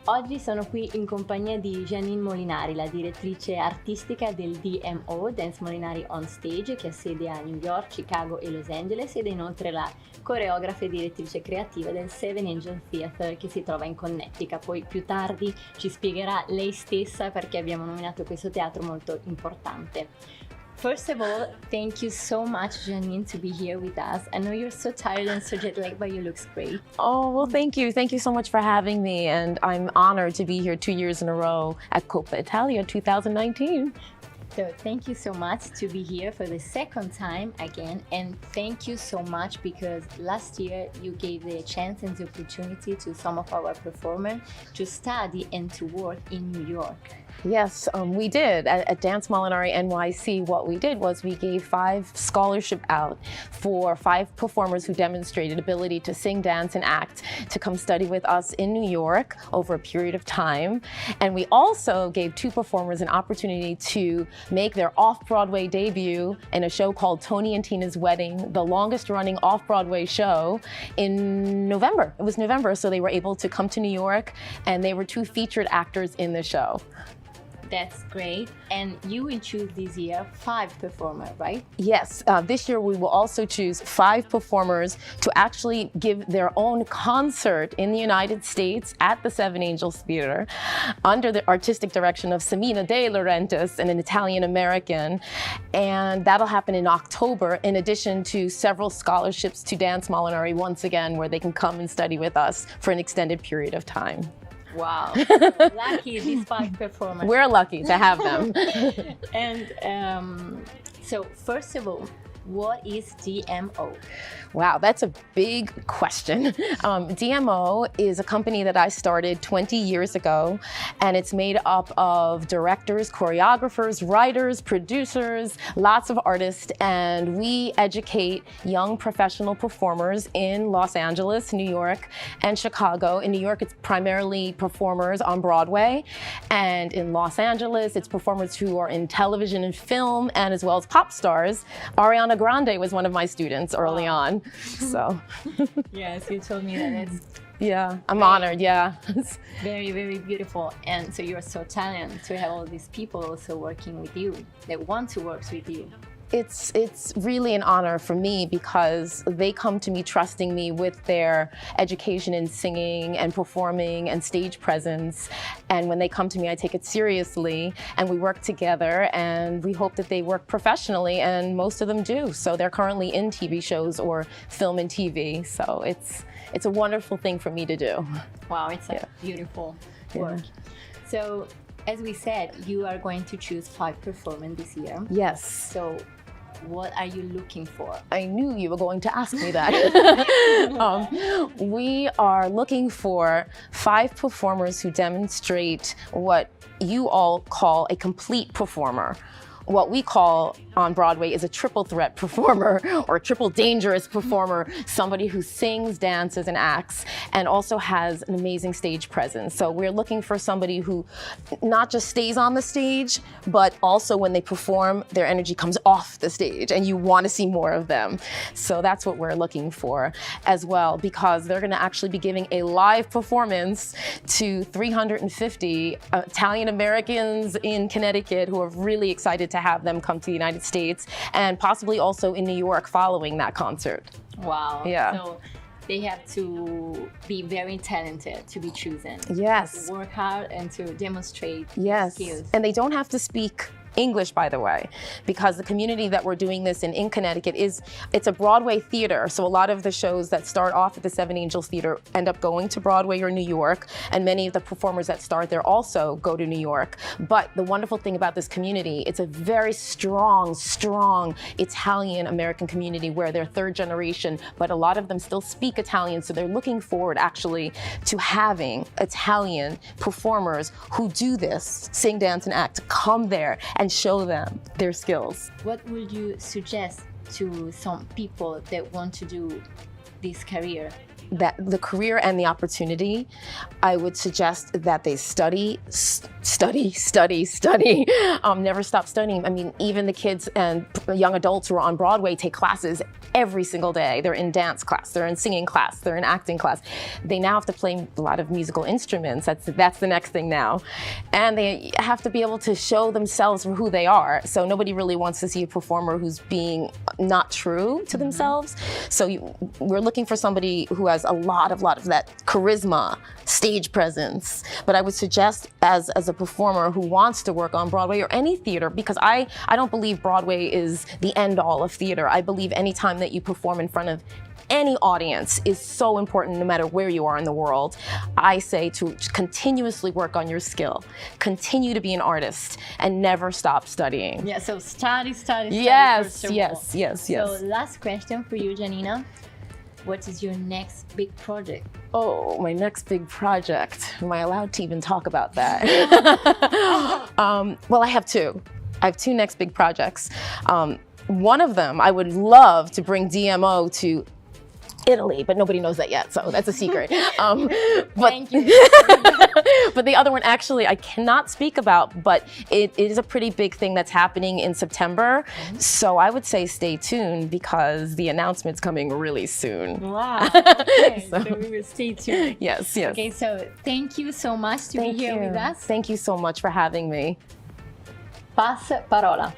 Oggi sono qui in compagnia di Janine Molinari, la direttrice artistica del DMO, Dance Molinari On Stage, che ha sede a New York, Chicago e Los Angeles, ed è inoltre la coreografa e direttrice creativa del Seven Angel Theatre che si trova in Connecticut. Poi più tardi ci spiegherà lei stessa perché abbiamo nominato questo teatro molto importante. First of all, thank you so much, Janine, to be here with us. I know you're so tired and so jet lagged, but you look great. Oh, well, thank you. Thank you so much for having me. And I'm honored to be here 2 years in a row at Coppa Italia 2019. So thank you so much to be here for the second time again, and thank you so much because last year you gave the chance and the opportunity to some of our performers to study and to work in New York. Yes, we did. At Dance Molinari NYC, what we did was we gave 5 scholarship out for 5 performers who demonstrated ability to sing, dance, and act to come study with us in New York over a period of time. And we also gave 2 performers an opportunity to make their off-Broadway debut in a show called Tony and Tina's Wedding, the longest running off-Broadway show in November. It was November, so they were able to come to New York, and they were 2 featured actors in the show. That's great. And you will choose this year 5 performers, right? Yes, this year we will also choose 5 performers to actually give their own concert in the United States at the Seven Angels Theater under the artistic direction of Samina De Laurentiis, an Italian-American. And that'll happen in October, in addition to several scholarships to Dance Molinari once again, where they can come and study with us for an extended period of time. Wow, lucky these 5 performers. We're lucky to have them. And so first of all, what is DMO? Wow, that's a big question. DMO is a company that I started 20 years ago, and it's made up of directors, choreographers, writers, producers, lots of artists, and we educate young professional performers in Los Angeles, New York, and Chicago. In New York, it's primarily performers on Broadway, and in Los Angeles, it's performers who are in television and film, and as well as pop stars. Ariana Grande was one of my students early on. So yes, you told me that. It's yeah, I'm honored. Yeah. very, very beautiful. And so you're so talented to have all these people also working with you that want to work with you. It's really an honor for me because they come to me trusting me with their education in singing and performing and stage presence. And when they come to me, I take it seriously and we work together, and we hope that they work professionally, and most of them do. So they're currently in TV shows or film and TV. So it's a wonderful thing for me to do. Wow, it's a beautiful work. So as we said, you are going to choose 5 performers this year. Yes. So what are you looking for? I knew you were going to ask me that. We are looking for 5 performers who demonstrate what you all call a complete performer. What we call on Broadway is a triple threat performer or a triple dangerous performer, somebody who sings, dances, and acts, and also has an amazing stage presence. So we're looking for somebody who not just stays on the stage, but also when they perform, their energy comes off the stage and you want to see more of them. So that's what we're looking for as well, because they're going to actually be giving a live performance to 350 Italian Americans in Connecticut who are really excited to have them come to the United States, and possibly also in New York following that concert. Wow. Yeah. So they have to be very talented to be chosen. Yes. To work hard and to demonstrate skills. And they don't have to speak English, by the way, because the community that we're doing this in Connecticut it's a Broadway theater. So a lot of the shows that start off at the Seven Angels Theater end up going to Broadway or New York, and many of the performers that start there also go to New York. But the wonderful thing about this community, it's a very strong Italian American community where they're 3rd generation, but a lot of them still speak Italian. So they're looking forward actually to having Italian performers who do this, sing, dance, and act, come there and show them their skills. What would you suggest to some people that want to do this career? that the career and the opportunity, I would suggest that they study, never stop studying. I mean, even the kids and young adults who are on Broadway take classes every single day. They're in dance class, they're in singing class, they're in acting class. They now have to play a lot of musical instruments. That's the next thing now. And they have to be able to show themselves for who they are. So nobody really wants to see a performer who's being not true to themselves. So we're looking for somebody who has a lot of that charisma, stage presence. But I would suggest as a performer who wants to work on Broadway or any theater, because I don't believe Broadway is the end all of theater. I believe any time that you perform in front of any audience is so important, no matter where you are in the world. I say to continuously work on your skill, continue to be an artist, and never stop studying. Yeah, so study. Yes. So last question for you, Janina. What is your next big project? Oh, my next big project. Am I allowed to even talk about that? Well, I have two. I have two next big projects. One of them, I would love to bring DMO to Italy, but nobody knows that yet, so that's a secret. Thank you. But the other one, actually, I cannot speak about, but it is a pretty big thing that's happening in September. So I would say stay tuned, because the announcement's coming really soon. Wow. Okay, so we will stay tuned. Yes. Okay, so thank you so much to be here with us. Thank you so much for having me. Pass parola.